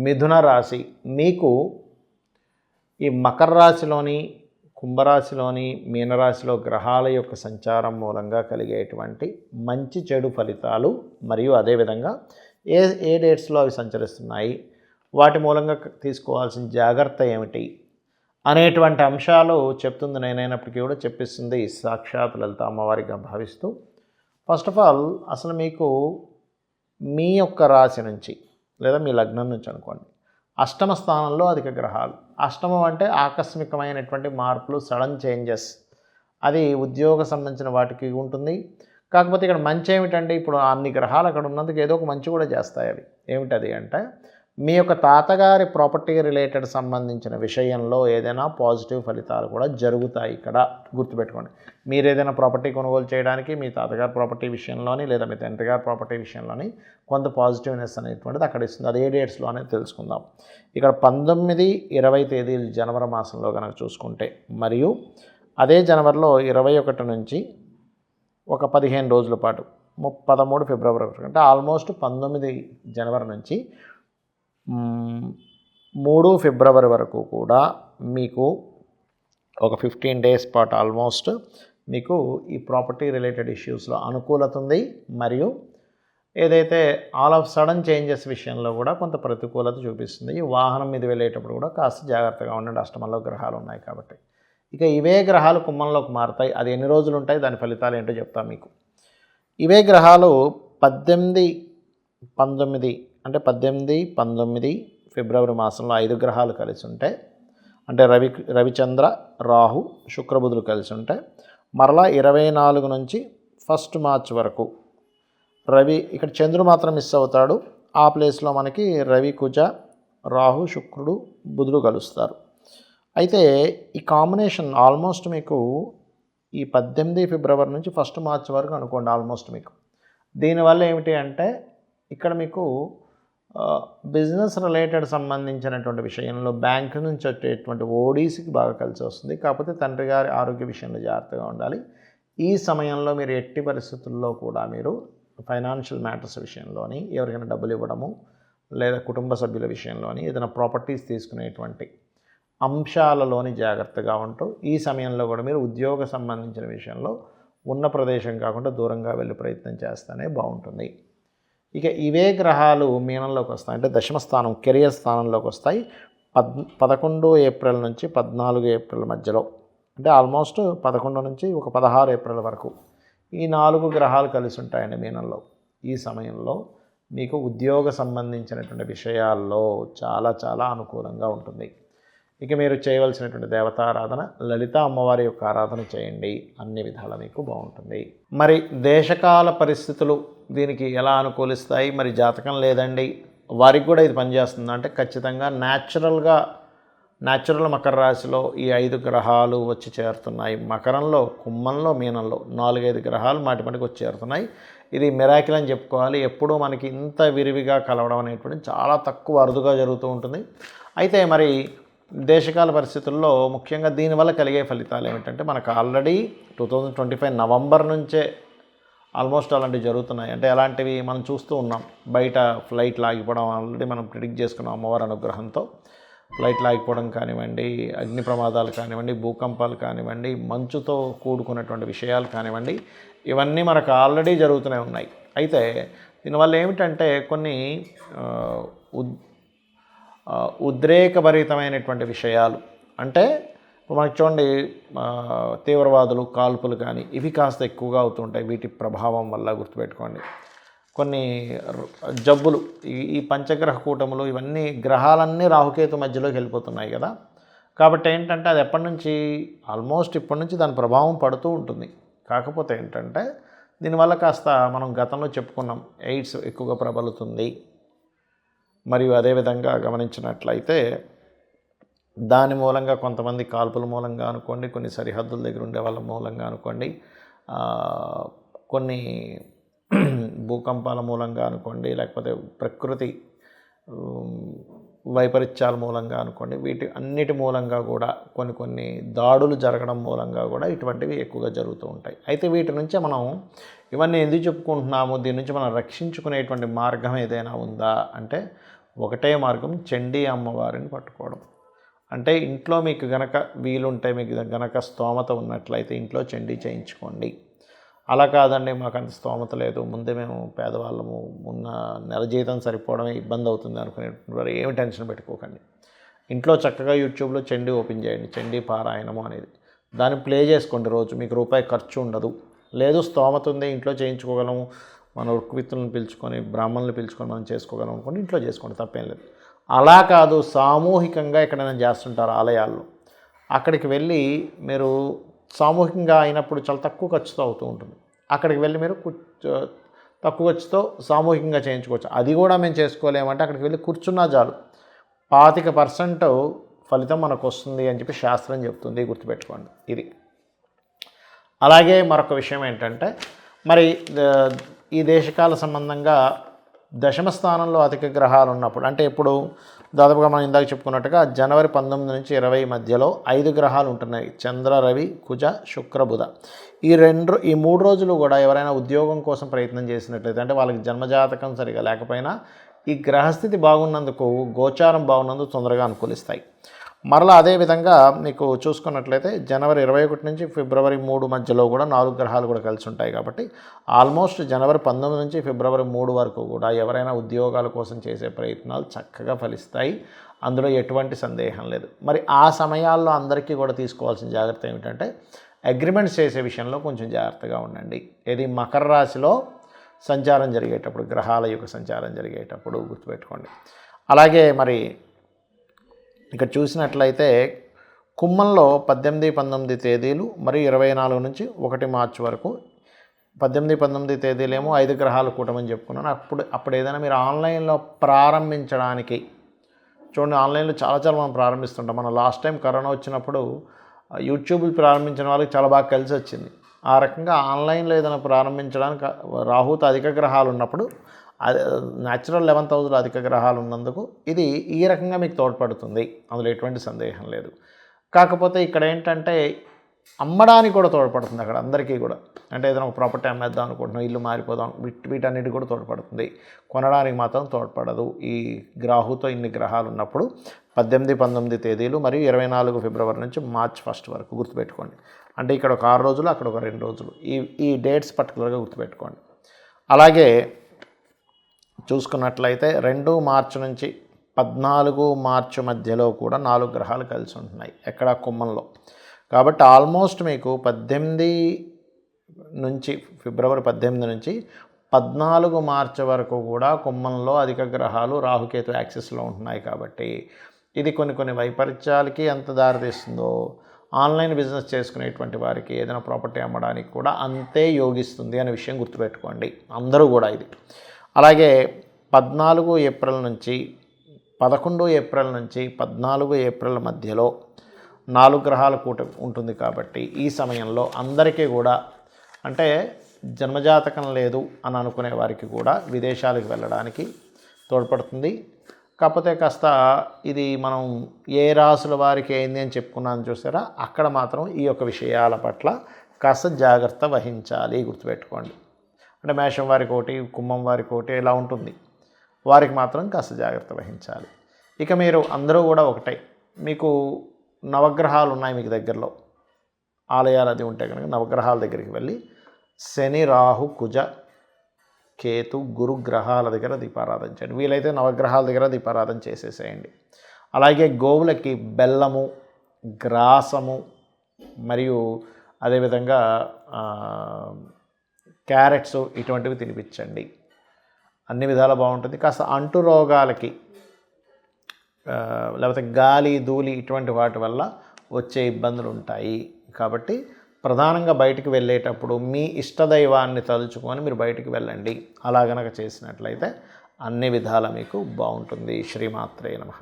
మిథున రాశి మీకు ఈ మకర రాశిలోని, కుంభరాశిలోని, మీనరాశిలో గ్రహాల యొక్క సంచారం మూలంగా కలిగేటువంటి మంచి చెడు ఫలితాలు మరియు అదేవిధంగా ఏ ఏ డేట్స్లో అవి సంచరిస్తున్నాయి, వాటి మూలంగా తీసుకోవాల్సిన జాగ్రత్త ఏమిటి అనేటువంటి అంశాలు చెప్తుంది నేనైనప్పటికీ కూడా చెప్పిస్తుంది సాక్షాత్ లలిత అమ్మవారిగా భావిస్తూ, ఫస్ట్ ఆఫ్ ఆల్ అసలు మీకు మీ యొక్క రాశి నుంచి లేదా మీ లగ్నం నుంచి అనుకోండి, అష్టమ స్థానంలో అధిక గ్రహాలు. అష్టమం అంటే ఆకస్మికమైనటువంటి మార్పులు, సడన్ చేంజెస్. అది ఉద్యోగ సంబంధించిన వాటికి ఉంటుంది. కాకపోతే ఇక్కడ మంచి ఏమిటంటే ఇప్పుడు అన్ని గ్రహాలు అక్కడ ఉన్నందుకు ఏదో ఒక మంచి కూడా చేస్తాయి. అవి ఏమిటది అంటే మీ యొక్క తాతగారి ప్రాపర్టీ రిలేటెడ్ సంబంధించిన విషయంలో ఏదైనా పాజిటివ్ ఫలితాలు కూడా జరుగుతాయి. ఇక్కడ గుర్తుపెట్టుకోండి, మీరు ఏదైనా ప్రాపర్టీ కొనుగోలు చేయడానికి మీ తాతగారి ప్రాపర్టీ విషయంలోని లేదా మీ తండ్రి గారి ప్రాపర్టీ విషయంలోని కొంత పాజిటివ్నెస్ అనేటువంటిది అక్కడ ఇస్తుంది. అది ఏ డేట్స్లో అనేది తెలుసుకుందాం. ఇక్కడ 19, 20 తేదీలు జనవరి మాసంలో కనుక చూసుకుంటే, మరియు అదే జనవరిలో 21 నుంచి ఒక 15 రోజుల పాటు 13 ఫిబ్రవరి వరకు, అంటే ఆల్మోస్ట్ 19 జనవరి నుంచి 3 ఫిబ్రవరి వరకు కూడా మీకు ఒక 15 డేస్ పాటు ఆల్మోస్ట్ మీకు ఈ ప్రాపర్టీ రిలేటెడ్ ఇష్యూస్లో అనుకూలత ఉంది. మరియు ఏదైతే ఆల్ ఆఫ్ సడన్ చేంజెస్ విషయంలో కూడా కొంత ప్రతికూలత చూపిస్తుంది. ఈ వాహనం మీద వెళ్ళేటప్పుడు కూడా కాస్త జాగ్రత్తగా ఉండండి, అష్టమంలో గ్రహాలు ఉన్నాయి కాబట్టి. ఇక ఇవే గ్రహాలు కుంభంలోకి మారుతాయి. అది ఎన్ని రోజులు ఉంటాయి, దాని ఫలితాలు ఏంటో చెప్తాను మీకు. ఇవే గ్రహాలు 18, 19 అంటే 18, 19 ఫిబ్రవరి మాసంలో 5 గ్రహాలు కలిసి ఉంటాయి. అంటే రవిచంద్ర, రాహు, శుక్రబుధులు కలిసి ఉంటాయి. మరలా 24 నుంచి 1 మార్చ్ వరకు రవి, ఇక్కడ చంద్రుడు మాత్రం మిస్ అవుతాడు. ఆ ప్లేస్లో మనకి రవి, కుజ, రాహు, శుక్రుడు, బుధుడు కలుస్తారు. అయితే ఈ కాంబినేషన్ ఆల్మోస్ట్ మీకు ఈ 18 ఫిబ్రవరి నుంచి 1 మార్చ్ వరకు అనుకోండి ఆల్మోస్ట్ మీకు. దీనివల్ల ఏమిటి అంటే ఇక్కడ మీకు బిజినెస్ రిలేటెడ్ సంబంధించినటువంటి విషయంలో బ్యాంకు నుంచి వచ్చేటువంటి ఓడీసీకి బాగా కలిసి వస్తుంది. కాకపోతే తండ్రి గారి ఆరోగ్య విషయంలో జాగ్రత్తగా ఉండాలి. ఈ సమయంలో మీరు ఎట్టి పరిస్థితుల్లో కూడా మీరు ఫైనాన్షియల్ మ్యాటర్స్ విషయంలోని ఎవరికైనా డబ్బులు ఇవ్వడము లేదా కుటుంబ సభ్యుల విషయంలోని ఏదైనా ప్రాపర్టీస్ తీసుకునేటువంటి అంశాలలోని జాగ్రత్తగా ఉంటూ, ఈ సమయంలో కూడా మీరు ఉద్యోగ సంబంధించిన విషయంలో ఉన్న ప్రదేశం కాకుండా దూరంగా వెళ్ళే ప్రయత్నం చేస్తేనే బాగుంటుంది. ఇక ఇవే గ్రహాలు మీనంలోకి వస్తాయి, అంటే దశమ స్థానం కెరియర్ స్థానంలోకి వస్తాయి 11 ఏప్రిల్ నుంచి 14 ఏప్రిల్ మధ్యలో, అంటే ఆల్మోస్ట్ 11 నుంచి ఒక 16 ఏప్రిల్ వరకు ఈ 4 గ్రహాలు కలిసి ఉంటాయండి మీనంలో. ఈ సమయంలో మీకు ఉద్యోగ సంబంధించినటువంటి విషయాల్లో చాలా చాలా అనుకూలంగా ఉంటుంది. ఇక మీరు చేయవలసినటువంటి దేవతారాధన లలిత అమ్మవారి యొక్క ఆరాధన చేయండి, అన్ని విధాలా మీకు బాగుంటుంది. మరి దేశకాల పరిస్థితులు దీనికి ఎలా అనుకూలిస్తాయి? మరి జాతకం లేదండి వారికి కూడా ఇది పనిచేస్తుంది అంటే ఖచ్చితంగా న్యాచురల్ మకర రాశిలో ఈ 5 గ్రహాలు వచ్చి చేరుతున్నాయి. మకరంలో, కుంభంలో, మీనంలో 4-5 గ్రహాలు మాటిమాటికి వచ్చి చేరుతున్నాయి. ఇది మిరాకిల్ అని చెప్పుకోవాలి. ఎప్పుడూ మనకి ఇంత విరివిగా కలవడం అనేటువంటిది చాలా తక్కువ, అరుదుగా జరుగుతూ ఉంటుంది. అయితే మరి దేశకాల పరిస్థితుల్లో ముఖ్యంగా దీనివల్ల కలిగే ఫలితాలు ఏమిటంటే మనకు ఆల్రెడీ 2025 నవంబర్ నుంచే ఆల్మోస్ట్ అలాంటివి జరుగుతున్నాయి. అంటే అలాంటివి మనం చూస్తూ ఉన్నాం. బయట ఫ్లైట్లు ఆగిపోవడం ఆల్రెడీ మనం ప్రిడిక్ట్ చేసుకున్నాం. అమ్మవారి అనుగ్రహంతో ఫ్లైట్లు ఆగిపోవడం కానివ్వండి, అగ్ని ప్రమాదాలు కానివ్వండి, భూకంపాలు కానివ్వండి, మంచుతో కూడుకున్నటువంటి విషయాలు కానివ్వండి, ఇవన్నీ మనకు ఆల్రెడీ జరుగుతూనే ఉన్నాయి. అయితే దీనివల్ల ఏమిటంటే కొన్ని ఉద్రేకభరితమైనటువంటి విషయాలు, అంటే మనకు చూడండి తీవ్రవాదులు, కాల్పులు కానీ ఇవి కాస్త ఎక్కువగా అవుతుంటాయి. వీటి ప్రభావం వల్ల గుర్తుపెట్టుకోండి కొన్ని జబ్బులు, ఈ పంచగ్రహ కూటములు, ఇవన్నీ గ్రహాలన్నీ రాహుకేతు మధ్యలోకి వెళ్ళిపోతున్నాయి కదా. కాబట్టి ఏంటంటే అది ఎప్పటి నుంచి ఆల్మోస్ట్ ఇప్పటి నుంచి దాని ప్రభావం పడుతూ ఉంటుంది. కాకపోతే ఏంటంటే దీనివల్ల కాస్త మనం గతంలో చెప్పుకున్నాం, ఎయిడ్స్ ఎక్కువగా ప్రబలుతుంది. మరియు అదేవిధంగా గమనించినట్లయితే దాని మూలంగా కొంతమంది కాల్పుల మూలంగా అనుకోండి, కొన్ని సరిహద్దుల దగ్గర ఉండే వాళ్ళ మూలంగా అనుకోండి, కొన్ని భూకంపాల మూలంగా అనుకోండి, లేకపోతే ప్రకృతి వైపరీత్యాల మూలంగా అనుకోండి, వీటి అన్నిటి మూలంగా కూడా కొన్ని దాడులు జరగడం మూలంగా కూడా ఇటువంటివి ఎక్కువగా జరుగుతూ ఉంటాయి. అయితే వీటి నుంచే మనం ఇవన్నీ ఎందుకు చెప్పుకుంటున్నాము, దీని నుంచి మనం రక్షించుకునేటువంటి మార్గం ఏదైనా ఉందా అంటే ఒకటే మార్గం చండీ అమ్మవారిని పట్టుకోవడం. అంటే ఇంట్లో మీకు గనక వీలుంటే, మీకు గనక స్తోమత ఉన్నట్లయితే ఇంట్లో చండీ చేయించుకోండి. అలా కాదండి మాకు అంత స్తోమత లేదు, ముందే మేము పేదవాళ్ళము, ఉన్న నెల జీతం సరిపోవడమే ఇబ్బంది అవుతుంది అనుకునేటువంటి వారు ఏమి టెన్షన్ పెట్టుకోకండి. ఇంట్లో చక్కగా యూట్యూబ్లో చండీ ఓపెన్ చేయండి, చండీ పారాయణము అనేది, దాన్ని ప్లే చేసుకోండి రోజు. మీకు రూపాయి ఖర్చు ఉండదు. లేదు స్తోమత ఉంది, ఇంట్లో చేయించుకోగలము, మన ఉక్కువిత్తులను పిలుచుకొని బ్రాహ్మణులు పిలుచుకొని మనం చేసుకోగలం అనుకోండి, ఇంట్లో చేసుకోండి, తప్పేం లేదు. అలా కాదు సామూహికంగా ఎక్కడైనా చేస్తుంటారు ఆలయాల్లో, అక్కడికి వెళ్ళి మీరు సామూహికంగా అయినప్పుడు చాలా తక్కువ ఖర్చుతో అవుతూ ఉంటుంది. అక్కడికి వెళ్ళి మీరు తక్కువ ఖర్చుతో సామూహికంగా చేయించుకోవచ్చు. అది కూడా మేము చేసుకోలేమంటే అక్కడికి వెళ్ళి కూర్చున్నా చాలు, 25% ఫలితం మనకు వస్తుంది అని చెప్పి శాస్త్రం చెప్తుంది, గుర్తుపెట్టుకోండి ఇది. అలాగే మరొక విషయం ఏంటంటే, మరి ఈ దేశకాల సంబంధంగా దశమ స్థానంలో అధిక గ్రహాలు ఉన్నప్పుడు, అంటే ఇప్పుడు దాదాపుగా మనం ఇందాక చెప్పుకున్నట్టుగా జనవరి 19 నుంచి 20 మధ్యలో 5 గ్రహాలు ఉంటున్నాయి, చంద్ర, రవి, కుజ, శుక్ర, బుధ. ఈ 3 రోజులు కూడా ఎవరైనా ఉద్యోగం కోసం ప్రయత్నం చేసినట్లయితే, అంటే వాళ్ళకి జన్మజాతకం సరిగా లేకపోయినా ఈ గ్రహస్థితి బాగున్నందుకు, గోచారం బాగున్నందుకు తొందరగా అనుకూలిస్తాయి. మరలా అదేవిధంగా మీకు చూసుకున్నట్లయితే జనవరి 21 నుంచి ఫిబ్రవరి 3 మధ్యలో కూడా 4 గ్రహాలు కూడా కలిసి ఉంటాయి. కాబట్టి ఆల్మోస్ట్ జనవరి 19 నుంచి ఫిబ్రవరి 3 వరకు కూడా ఎవరైనా ఉద్యోగాల కోసం చేసే ప్రయత్నాలు చక్కగా ఫలిస్తాయి, అందులో ఎటువంటి సందేహం లేదు. మరి ఆ సమయాల్లో అందరికీ కూడా తీసుకోవాల్సిన జాగ్రత్త ఏమిటంటే, అగ్రిమెంట్స్ చేసే విషయంలో కొంచెం జాగ్రత్తగా ఉండండి. ఇది మకర రాశిలో సంచారం జరిగేటప్పుడు, గ్రహాల యొక్క సంచారం జరిగేటప్పుడు గుర్తుపెట్టుకోండి. అలాగే మరి ఇక్కడ చూసినట్లయితే కుంభంలో 18, 19 తేదీలు మరియు 24 నుంచి 1 మార్చి వరకు, 18, 19 తేదీలేమో 5 గ్రహాలు కూటమని చెప్పుకున్నాను. అప్పుడు ఏదైనా మీరు ఆన్లైన్లో ప్రారంభించడానికి చూడండి, ఆన్లైన్లో చాలా మనం ప్రారంభిస్తుంటాం. మనం లాస్ట్ టైం కరోనా వచ్చినప్పుడు యూట్యూబ్లు ప్రారంభించిన వాళ్ళకి చాలా బాగా కలిసి వచ్చింది. ఆ రకంగా ఆన్లైన్లో ఏదైనా ప్రారంభించడానికి రాహుతో అధిక గ్రహాలు ఉన్నప్పుడు, న్యాచురల్ 11th హౌస్లో అధిక గ్రహాలు ఉన్నందుకు ఇది ఈ రకంగా మీకు తోడ్పడుతుంది, అందులో ఎటువంటి సందేహం లేదు. కాకపోతే ఇక్కడ ఏంటంటే అమ్మడానికి కూడా తోడ్పడుతుంది అక్కడ అందరికీ కూడా. అంటే ఏదైనా ఒక ప్రాపర్టీ అమ్మేద్దాం అనుకుంటున్నాం, ఇల్లు మారిపోదాం, వీటన్నిటి కూడా తోడ్పడుతుంది, కొనడానికి మాత్రం తోడ్పడదు. ఈ రాహుతో ఇన్ని గ్రహాలు ఉన్నప్పుడు 18, 19 తేదీలు మరియు 24 ఫిబ్రవరి నుంచి మార్చ్ 1 వరకు గుర్తుపెట్టుకోండి. అంటే ఇక్కడ ఒక 6 రోజులు, అక్కడ ఒక 2 రోజులు, ఈ డేట్స్ పర్టికులర్గా గుర్తుపెట్టుకోండి. అలాగే చూసుకున్నట్లయితే 2 మార్చి నుంచి 14 మార్చి మధ్యలో కూడా 4 గ్రహాలు కలిసి ఉంటున్నాయి ఎక్కడ, కుంభంలో. కాబట్టి ఆల్మోస్ట్ మీకు 18 నుంచి ఫిబ్రవరి 18 నుంచి 14 మార్చి వరకు కూడా కుంభంలో అధిక గ్రహాలు రాహుకేతు యాక్సిస్లో ఉంటున్నాయి. కాబట్టి ఇది కొన్ని వైపరీత్యాలకి ఎంత దారితీస్తుందో, ఆన్లైన్ బిజినెస్ చేసుకునేటువంటి వారికి ఏదైనా ప్రాపర్టీ అమ్మడానికి కూడా అంతే యోగిస్తుంది అనే విషయం గుర్తుపెట్టుకోండి అందరూ కూడా ఇది. అలాగే 14 ఏప్రిల్ నుంచి 11 ఏప్రిల్ నుంచి 14 ఏప్రిల్ మధ్యలో 4 గ్రహాల కూటమి ఉంటుంది. కాబట్టి ఈ సమయంలో అందరికీ కూడా, అంటే జన్మజాతకం లేదు అని అనుకునే వారికి కూడా విదేశాలకు వెళ్ళడానికి తోడ్పడుతుంది. కాకపోతే కాస్త ఇది మనం ఏ రాసుల వారికి ఏంది అని చెప్పుకున్నాను చూసారా, అక్కడ మాత్రం ఈ యొక్క విషయాల పట్ల కాస్త జాగ్రత్త వహించాలి, గుర్తుపెట్టుకోండి. అంటే మేషం వారికి ఒకటి, కుంభం వారికి ఒకటి ఇలా ఉంటుంది, వారికి మాత్రం కాస్త జాగ్రత్త వహించాలి. ఇక మీరు అందరూ కూడా ఒకటే, మీకు నవగ్రహాలు ఉన్నాయి మీకు దగ్గరలో, ఆలయాలు అది ఉంటే కనుక నవగ్రహాల దగ్గరికి వెళ్ళి శని, రాహు, కుజ, కేతు, గురు గ్రహాల దగ్గర దీపారాధన చేయండి. వీలైతే నవగ్రహాల దగ్గర దీపారాధన చేసేసేయండి. అలాగే గోవులకి బెల్లము, గ్రాసము మరియు అదేవిధంగా క్యారెట్స్ ఇటువంటివి తినిపించండి, అన్ని విధాలా బాగుంటుంది. కాస్త అంటు రోగాలకి లేకపోతే గాలి, ధూళి ఇటువంటి వాటి వల్ల వచ్చే ఇబ్బందులు ఉంటాయి. కాబట్టి ప్రధానంగా బయటికి వెళ్ళేటప్పుడు మీ ఇష్టదైవాన్ని తలుచుకొని మీరు బయటికి వెళ్ళండి. అలా గనక చేసినట్లయితే అన్ని విధాలా మీకు బాగుంటుంది. శ్రీమాత్రే నమః.